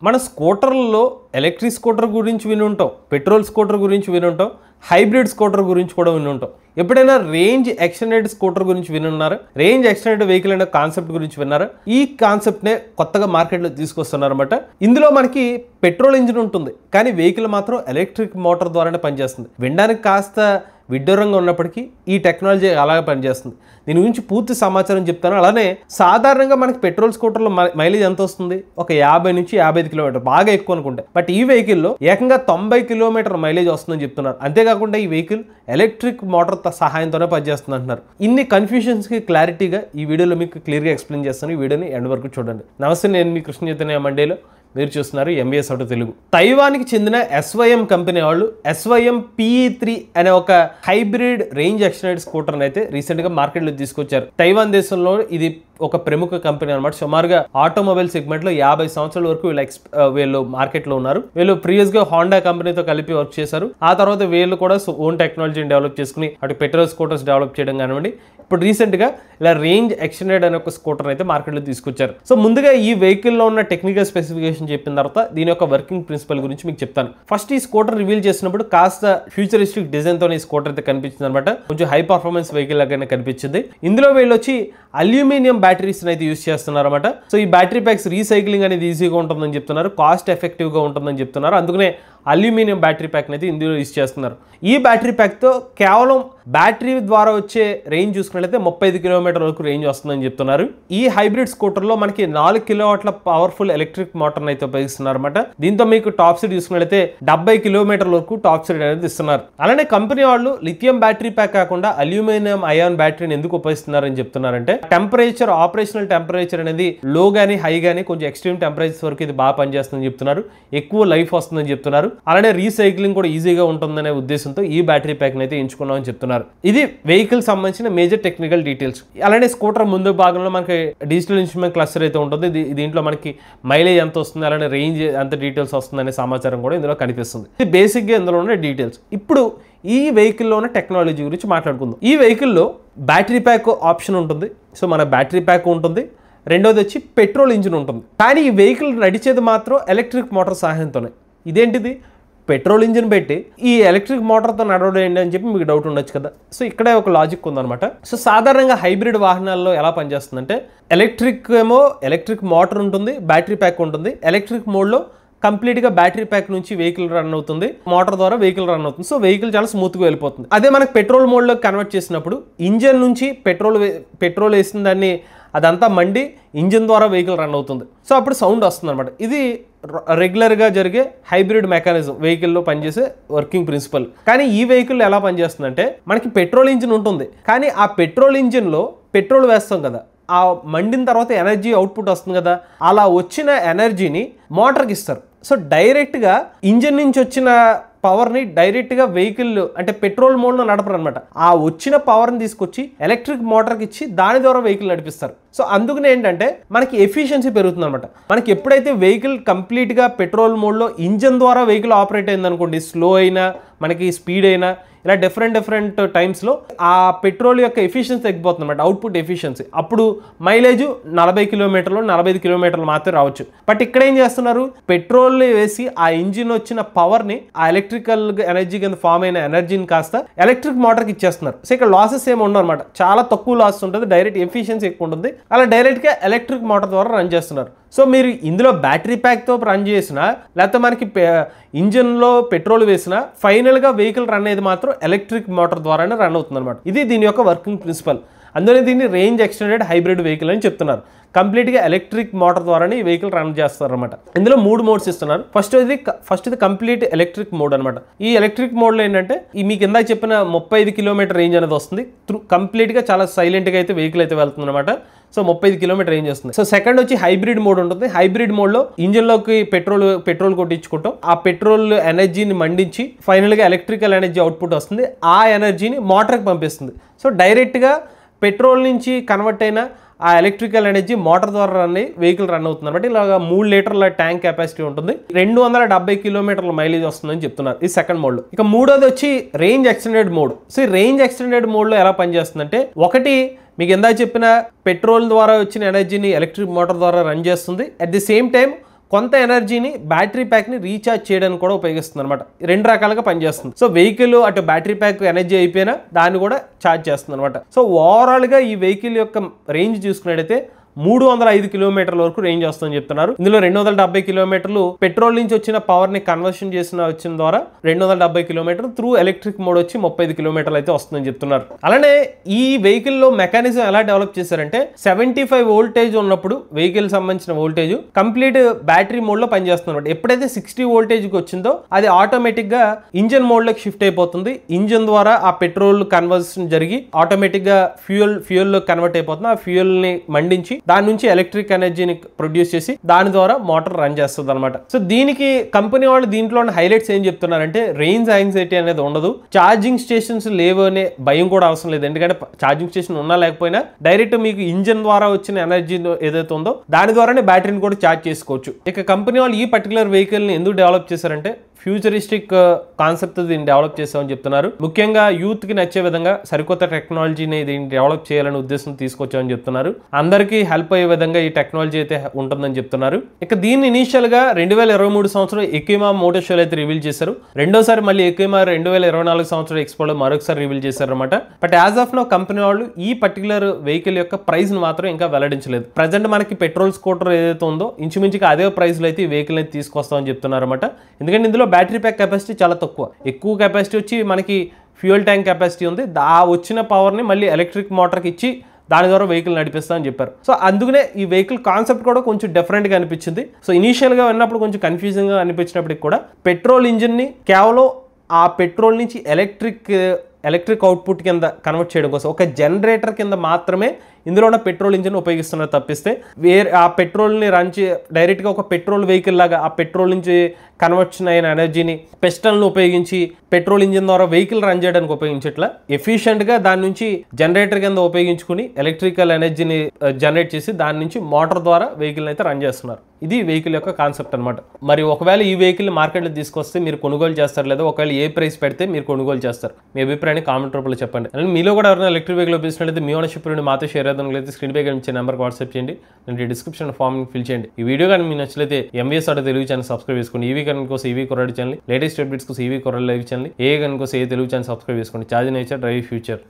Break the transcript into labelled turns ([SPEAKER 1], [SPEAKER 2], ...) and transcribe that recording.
[SPEAKER 1] మన స్కూటర్లలో electric scooter గురించి వినుంటాం, petrol scooter గురించి వినుంటాం, హైబ్రిడ్ స్కూటర్ గురించి కూడా వినుంటాం. ఎప్పుడైనా రేంజ్ ఎక్స్టెండెడ్ స్కూటర్ గురించి వినున్నారా? రేంజ్ ఎక్స్టెండెడ్ వెహికల్ అనే కాన్సెప్ట్ గురించి విన్నారా? ఈ కాన్సెప్ట్నే కొత్తగా మార్కెట్లో తీసుకొస్తున్నారన్నమాట. ఇందులో మనకి పెట్రోల్ ఇంజిన్ ఉంటుంది, కానీ వెహికల్ మాత్రం ఎలక్ట్రిక్ మోటార్ ద్వారానే పనిచేస్తుంది. వినడానికి కాస్త విడ్డూరంగా ఉన్నప్పటికీ ఈ టెక్నాలజీ అలాగే పనిచేస్తుంది. దీని గురించి పూర్తి సమాచారం చెప్తాను. అలానే సాధారణంగా మనకి పెట్రోల్ స్కూటర్లో మైలేజ్ ఎంత వస్తుంది? ఒక 50 నుంచి 55 కిలోమీటర్, బాగా ఎక్కువ అనుకుంటే. బట్ ఈ వెహికల్లో ఏకంగా 90 కిలోమీటర్ మైలేజ్ వస్తుందని చెప్తున్నారు. అంతేకాకుండా ఈ వెహికల్ ఎలక్ట్రిక్ మోటార్ సహాయంతోనే పనిచేస్తుంది అంటున్నారు. ఇన్ని కన్ఫ్యూషన్స్కి క్లారిటీగా ఈ వీడియోలో మీకు క్లియర్గా ఎక్స్ప్లెయిన్ చేస్తాను. ఈ వీడియోని ఎండ్ వరకు చూడండి. నమస్తే, నేను మీ కృష్ణ చైతన్య మండేలో. మీరు చూస్తున్నారు ఎంబీఎస్ ఆటో తెలుగు. తైవాన్కి చెందిన SYM కంపెనీ వాళ్ళు SYM PE3 అనే ఒక హైబ్రిడ్ రేంజ్ ఎక్స్టెండెడ్ స్కూటర్ని అయితే రీసెంట్గా మార్కెట్లో తీసుకొచ్చారు. తైవాన్ దేశంలో ఇది ఒక ప్రముఖ కంపెనీ అనమాట. సుమారుగా ఆటోమొబైల్ సెగ్మెంట్లో 50 సంవత్సరాల వరకు వీళ్ళు మార్కెట్లో ఉన్నారు. వీళ్ళు ప్రీవియస్గా హోండా కంపెనీతో కలిపి వర్క్ చేశారు. ఆ తర్వాత వీళ్ళు కూడా ఓన్ టెక్నాలజీని డెవలప్ చేసుకుని అటు పెట్రోల్ స్కూటర్స్ డెవలప్ చేయడం కానివ్వండి, ఇప్పుడు రీసెంట్గా ఇలా రేంజ్ ఎక్స్టెండెడ్ అనే ఒక స్కూటర్ అయితే మార్కెట్లో తీసుకొచ్చారు. సో ముందుగా ఈ వెహికల్లో ఉన్న టెక్నికల్ స్పెసిఫికేషన్ చెప్పిన తర్వాత దీని యొక్క వర్కింగ్ ప్రిన్సిపల్ గురించి మీకు చెప్తాను. ఫస్ట్ ఈ స్కూటర్ రివీల్ చేసినప్పుడు కాస్త ఫ్యూచరిస్టిక్ డిజైన్ తో ఈ స్కూటర్ అయితే కనిపించింది అనమాట. కొంచెం హై పర్ఫార్మెన్స్ వెహికల్ లాగానే కనిపించింది. ఇందులో వీళ్ళు వచ్చి అల్యూమినియం బ్యాటరీస్ అయితే యూస్ చేస్తున్నారు అనమాట. సో ఈ బ్యాటరీ ప్యాక్స్ రీసైక్లింగ్ అనేది ఈజీగా ఉంటుందని చెప్తున్నారు, కాస్ట్ ఎఫెక్టివ్ గా ఉంటుందని చెప్తున్నారు. అందుకనే అల్యూమినియం బ్యాటరీ ప్యాక్ అయితే ఇందులో యూస్ చేస్తున్నారు. ఈ బ్యాటరీ ప్యాక్తో కేవలం బ్యాటరీ ద్వారా వచ్చే రేంజ్ చూసుకున్నట్లయితే 35 కిలోమీటర్ వరకు రేంజ్ వస్తుందని చెప్తున్నారు. ఈ హైబ్రిడ్ స్కూటర్లో మనకి 4 కిలోవాట్ల పవర్ఫుల్ ఎలక్ట్రిక్ మోటార్ అయితే ఉపయోగిస్తున్నారు అనమాట. దీంతో మీకు టాప్ స్పీడ్ చూసుకున్నట్లయితే 70 కిలోమీటర్ల వరకు టాప్ స్పీడ్ అనేది ఇస్తున్నారు. అలానే కంపెనీ వాళ్ళు లిథియం బ్యాటరీ ప్యాక్ కాకుండా అల్యూమినియం అయాన్ బ్యాటరీని ఎందుకు ఉపయోగిస్తున్నారని చెప్తున్నారంటే, టెంపరేచర్, ఆపరేషనల్ టెంపరేచర్ అనేది లో గానీ హై గానీ కొంచెం ఎక్స్ట్రీమ్ టెంపరేచర్ వరకు ఇది బాగా పనిచేస్తుందని చెప్తున్నారు. ఎక్కువ లైఫ్ వస్తుందని చెప్తున్నారు. అలానే రీసైక్లింగ్ కూడా ఈజీగా ఉంటుందనే ఉద్దేశంతో ఈ బ్యాటరీ ప్యాక్ అయితే ఎంచుకున్నామని చెప్తున్నారు. ఇది వెహికల్ సంబంధించిన మేజర్ టెక్నికల్ డీటెయిల్స్. అలానే స్కూటర్ ముందు భాగంలో మనకి డిజిటల్ ఇన్స్ట్రుమెంట్ క్లస్టర్ అయితే ఉంటుంది. దీంట్లో మనకి మైలేజ్ ఎంత వస్తుంది, అలానే రేంజ్ ఎంత డీటెయిల్స్ వస్తుంది అనే సమాచారం కూడా ఇందులో కనిపిస్తుంది. ఇది బేసిక్ గా ఇందులో ఉన్న డీటెయిల్స్. ఇప్పుడు ఈ వెహికల్లో ఉన్న టెక్నాలజీ గురించి మాట్లాడుకుందాం. ఈ వెహికల్లో బ్యాటరీ ప్యాక్ ఆప్షన్ ఉంటుంది. సో మన బ్యాటరీ ప్యాక్ ఉంటుంది. రెండోది వచ్చి పెట్రోల్ ఇంజిన్ ఉంటుంది. కానీ ఈ వెహికల్ నడిచేది మాత్రం ఎలక్ట్రిక్ మోటార్ సహాయంతోనే. ఇదేంటిది? పెట్రోల్ ఇంజిన్ పెట్టి ఈ ఎలక్ట్రిక్ మోటార్తో నడవడం అని చెప్పి మీకు డౌట్ ఉండొచ్చు కదా. సో ఇక్కడే ఒక లాజిక్ ఉందన్నమాట. సో సాధారణంగా హైబ్రిడ్ వాహనాల్లో ఎలా పనిచేస్తుందంటే, ఎలక్ట్రిక్ మోటార్ ఉంటుంది, బ్యాటరీ ప్యాక్ ఉంటుంది. ఎలక్ట్రిక్ మోడ్లో కంప్లీట్గా బ్యాటరీ ప్యాక్ నుంచి వెహికల్ రన్ అవుతుంది, మోటార్ ద్వారా వెహికల్ రన్ అవుతుంది. సో వెహికల్ చాలా స్మూత్గా వెళ్ళిపోతుంది. అదే మనకు పెట్రోల్ మోడ్లో కన్వర్ట్ చేసినప్పుడు ఇంజన్ నుంచి పెట్రోల్ వేసిన దాన్ని అదంతా మండి ఇంజిన్ ద్వారా వెహికల్ రన్ అవుతుంది. సో అప్పుడు సౌండ్ వస్తుంది అనమాట. ఇది రెగ్యులర్గా జరిగే హైబ్రిడ్ మెకానిజం, వెహికల్లో పనిచేసే వర్కింగ్ ప్రిన్సిపల్. కానీ ఈ వెహికల్ ఎలా పనిచేస్తుందంటే, మనకి పెట్రోల్ ఇంజిన్ ఉంటుంది, కానీ ఆ పెట్రోల్ ఇంజిన్లో పెట్రోల్ వేస్తాం కదా, ఆ మండిన తర్వాత ఎనర్జీ అవుట్పుట్ వస్తుంది కదా, అలా వచ్చిన ఎనర్జీని మోటార్కి ఇస్తారు. సో డైరెక్ట్గా ఇంజిన్ నుంచి వచ్చిన పవర్ని డైరెక్ట్గా వెహికల్ అంటే పెట్రోల్ మోడ్లో నడపరు అనమాట. ఆ వచ్చిన పవర్ని తీసుకొచ్చి ఎలక్ట్రిక్ మోటార్కి ఇచ్చి దాని ద్వారా వెహికల్ నడిపిస్తారు. సో అందుకనే ఏంటంటే మనకి ఎఫిషియన్సీ పెరుగుతుంది అనమాట. మనకి ఎప్పుడైతే వెహికల్ కంప్లీట్గా పెట్రోల్ మోడ్లో ఇంజన్ ద్వారా వెహికల్ ఆపరేట్ అయింది అనుకోండి, స్లో అయినా మనకి స్పీడ్ అయినా ఇలా డిఫరెంట్ టైమ్స్లో ఆ పెట్రోల్ యొక్క ఎఫిషియన్సీ తగ్గిపోతుంది అనమాట, అవుట్పుట్ ఎఫిషియన్సీ. అప్పుడు మైలేజ్ 40 కిలోమీటర్లు 45 కిలోమీటర్లు మాత్రమే రావచ్చు. బట్ ఇక్కడ ఏం చేస్తున్నారు, పెట్రోల్ వేసి ఆ ఇంజిన్ వచ్చిన పవర్ని, ఆ ఎలక్ట్రికల్ ఎనర్జీ కింద ఫామ్ అయిన ఎనర్జీని కాస్త ఎలక్ట్రిక్ మోటార్కి ఇచ్చేస్తున్నారు. సో ఇక్కడ లాసెస్ ఏమి ఉండవు అనమాట, చాలా తక్కువ లాస్ ఉంటుంది, డైరెక్ట్ ఎఫిషియన్సీ ఎక్కువ ఉంటుంది. అలా డైరెక్ట్గా ఎలక్ట్రిక్ మోటార్ ద్వారా రన్ చేస్తున్నారు. సో మీరు ఇందులో బ్యాటరీ ప్యాక్తో రన్ చేసినా, లేకపోతే మనకి ఇంజిన్లో పెట్రోల్ వేసినా, ఫైనల్గా వెహికల్ రన్ అయ్యేది మాత్రం ఎలక్ట్రిక్ మోటార్ ద్వారానే రన్ అవుతుంది అనమాట. ఇది దీని యొక్క వర్కింగ్ ప్రిన్సిపల్. అందులో దీన్ని రేంజ్ ఎక్స్టెండెడ్ హైబ్రిడ్ వెహికల్ అని చెప్తున్నారు. కంప్లీట్గా ఎలక్ట్రిక్ మోటార్ ద్వారానే ఈ వెహికల్ రన్ చేస్తారు అనమాట. ఇందులో 3 మోడ్స్ ఇస్తున్నారు. ఫస్ట్ ఇది కంప్లీట్ ఎలక్ట్రిక్ మోడ్ అనమాట. ఈ ఎలక్ట్రిక్ మోడ్లో ఏంటంటే మీకు ఇందాక చెప్పిన 35 కిలోమీటర్ రేంజ్ అనేది వస్తుంది. కంప్లీట్గా చాలా సైలెంట్గా అయితే వెహికల్ అయితే వెళ్తుంది అనమాట. సో 35 కిలోమీటర్ రేంజ్ వస్తుంది. సో సెకండ్ వచ్చి హైబ్రిడ్ మోడ్ ఉంటుంది. హైబ్రిడ్ మోడ్లో ఇంజిన్లోకి పెట్రోల్ కొట్టించుకుంటాం, ఆ పెట్రోల్ ఎనర్జీని మండించి ఫైనల్గా ఎలక్ట్రికల్ ఎనర్జీ అవుట్పుట్ వస్తుంది. ఆ ఎనర్జీని మోటార్కి పంపిస్తుంది. సో డైరెక్ట్గా పెట్రోల్ నుంచి కన్వర్ట్ అయిన ఆ ఎలక్ట్రికల్ ఎనర్జీ మోటార్ ద్వారా రన్ అయ్యి వెహికల్ రన్ అవుతుంది అనమాట. ఇలాగా 3 లీటర్ల ట్యాంక్ కెపాసిటీ ఉంటుంది. 270 కిలోమీటర్ల మైలేజ్ వస్తుందని చెప్తున్నారు ఈ సెకండ్ మోడ్లో. ఇక మూడోది వచ్చి రేంజ్ ఎక్స్టెండెడ్ మోడ్. సో ఈ రేంజ్ ఎక్స్టెండెడ్ మోడ్లో ఎలా పనిచేస్తుందంటే, ఒకటి మీకు ఇందాక చెప్పిన పెట్రోల్ ద్వారా వచ్చిన ఎనర్జీని ఎలక్ట్రిక్ మోటార్ ద్వారా రన్ చేస్తుంది. అట్ ది సేమ్ టైం కొంత ఎనర్జీని బ్యాటరీ ప్యాక్ని రీఛార్జ్ చేయడానికి కూడా ఉపయోగిస్తుంది అనమాట. 2 రకాలుగా పనిచేస్తుంది. సో వెహికల్ అటు బ్యాటరీ ప్యాక్ ఎనర్జీ అయిపోయినా దాన్ని కూడా ఛార్జ్ చేస్తుంది అనమాట. సో ఓవరాల్గా ఈ వెహికల్ యొక్క రేంజ్ చూసుకున్నట్టయితే 305 కిలోమీటర్ల వరకు రేంజ్ వస్తుందని చెప్తున్నారు. ఇందులో 270 కిలోమీటర్లు పెట్రోల్ నుంచి వచ్చిన పవర్ ని కన్వర్షన్ వచ్చిన ద్వారా 270 కిలోమీటర్లు త్రూ ఎలక్ట్రిక్ మోడ్ వచ్చి 35 కిలోమీటర్లు అయితే వస్తుందని చెప్తున్నారు. అలానే ఈ వెహికల్ లో మెకానిజం ఎలా డెవలప్ చేశారంటే 75 వోల్టేజ్ ఉన్నప్పుడు వెహికల్ సంబంధించిన వోల్టేజ్ కంప్లీట్ బ్యాటరీ మోడ్ లో పనిచేస్తుంది. ఎప్పుడైతే 60 వోల్టేజ్ కి వచ్చిందో అది ఆటోమేటిక్ గా ఇంజన్ మోడ్ లోకి షిఫ్ట్ అయిపోతుంది. ఇంజన్ ద్వారా ఆ పెట్రోల్ కన్వర్షన్ జరిగి ఆటోమేటిక్ గా ఫ్యూయల్ లో కన్వర్ట్ అయిపోతుంది. ఆ ఫ్యూయల్ ని మండించి దాని నుంచి ఎలక్ట్రిక్ ఎనర్జీని ప్రొడ్యూస్ చేసి దాని ద్వారా మోటార్ రన్ చేస్తుంది అనమాట. సో దీనికి కంపెనీ వాళ్ళు దీంట్లో హైలైట్స్ ఏం చెప్తున్నారంటే రేంజ్ యాంగ్జైటీ అనేది ఉండదు, ఛార్జింగ్ స్టేషన్స్ లేవు అనే భయం కూడా అవసరం లేదు. ఎందుకంటే ఛార్జింగ్ స్టేషన్ ఉన్నా లేకపోయినా డైరెక్ట్ మీకు ఇంజన్ ద్వారా వచ్చిన ఎనర్జీ ఏదైతే ఉందో దాని ద్వారానే బ్యాటరీని కూడా ఛార్జ్ చేసుకోవచ్చు. ఇక కంపెనీ వాళ్ళు ఈ పర్టికులర్ వెహికల్ ని ఎందుకు డెవలప్ చేశారంటే ఫ్యూచరిస్టిక్ కాన్సెప్ట్ దీన్ని డెవలప్ చేసామని చెప్తున్నారు. ముఖ్యంగా యూత్ కి నచ్చే విధంగా సరికొత్త టెక్నాలజీని దీన్ని డెవలప్ చేయాలనే ఉద్దేశం తీసుకొచ్చామని చెప్తున్నారు. అందరికీ హెల్ప్ అయ్యే విధంగా ఈ టెక్నాలజీ అయితే ఉంటుందని చెప్తున్నారు. ఇక దీన్ని ఇనీషియల్ గా 2023 సంవత్సరం ఎకిమా మోటార్ షోలో అయితే రివీల్ చేశారు. రెండోసారి మళ్ళీ ఎకిమా 2024 సంవత్సరం ఎక్స్పోలో మరొకసారి రివీల్ చేశారు అనమాట. But as of now company వాళ్ళు ఈ పర్టికులర్ వెహికల్ యొక్క ప్రైస్ ని మాత్రం ఇంకా వెల్లడించలేదు. ప్రజెంట్ మనకి పెట్రోల్ స్కూటర్ ఏదైతే ఉందో ఇంచుమించుగా అదే ప్రైస్ లో అయితే ఈ వెహికల్ అయితే తీసుకొస్తామని చెప్తున్నారు అనమాట. ఎందుకంటే ఇందులో బ్యాటరీ ప్యాక్ కెపాసిటీ చాలా తక్కువ, ఎక్కువ కెపాసిటీ వచ్చి మనకి ఫ్యూయల్ ట్యాంక్ కెపాసిటీ ఉంది. ఆ వచ్చిన పవర్ని మళ్ళీ ఎలక్ట్రిక్ మోటార్కి ఇచ్చి దాని ద్వారా వెహికల్ నడిపిస్తా అని చెప్పారు. సో అందుకనే ఈ వెహికల్ కాన్సెప్ట్ కూడా కొంచెం డిఫరెంట్గా అనిపించింది. సో ఇనీషియల్గా విన్నప్పుడు కొంచెం కన్ఫ్యూజింగ్గా అనిపించినప్పటికి కూడా పెట్రోల్ ఇంజిన్ని కేవలం ఆ పెట్రోల్ నుంచి ఎలక్ట్రిక్ అవుట్పుట్ కింద కన్వర్ట్ చేయడం కోసం ఒక జనరేటర్ కింద మాత్రమే ఇందులో ఉన్న పెట్రోల్ ఇంజిన్ ఉపయోగిస్తున్నారు తప్పిస్తే వేరే ఆ పెట్రోల్ని రన్ డైరెక్ట్గా ఒక పెట్రోల్ వెహికల్ లాగా ఆ పెట్రోల్ నుంచి కన్వర్షన్ అయిన ఎనర్జీని పిస్టన్లు ఉపయోగించి పెట్రోల్ ఇంజిన్ ద్వారా వెహికల్ రన్ చేయడానికి ఉపయోగించట్లా ఎఫిషియెంట్గా దాని నుంచి జనరేటర్ కింద ఉపయోగించుకుని ఎలక్ట్రికల్ ఎనర్జీని జనరేట్ చేసి దాని నుంచి మోటార్ ద్వారా వెహికల్ అయితే రన్ చేస్తున్నారు. ఇది వెహికల్ యొక్క కాన్సెప్ట్ అనమాట. మరి ఒకవేళ ఈ వెహికల్ మార్కెట్లో తీసుకొస్తే మీరు కొనుగోలు చేస్తారు, లేదా ఒకవేళ ఏ ప్రైస్ పెడితే మీరు కొనుగోలు చేస్తారు? మీ అభిప్రాయాన్ని కామెంట్ రూపంలో చెప్పండి. అండ్ మీలో కూడా ఎవరైనా ఎలక్ట్రిక్ వెహికల్ ఉపయోగించినట్లయితే మీ ఓనర్షిప్ నుండి మాతో షేర్ అయితే స్క్రీన్ పై కనిపించే నెంబర్కి వాట్సాప్ చేయండి, నేను డిస్క్రిప్షన్ ఫామ్ ఫిల్ చేయండి. ఈ వీడియో కానీ మీకు నచ్చితే MVS auto Telugu channel subscribe చేసుకోండి. ఈవీ కరెంట్ కోసం ఈవీ కొరడి ఛానల్, లేటెస్ట్ అప్డేట్స్ కోసం ఈవీ కొరడి లైవ్ ఛానల్, ఏ కరెంట్ కోసం ఏ తెలుగు ఛానల్ సబ్స్క్రైబ్ చేసుకోండి. Charge nature drive future.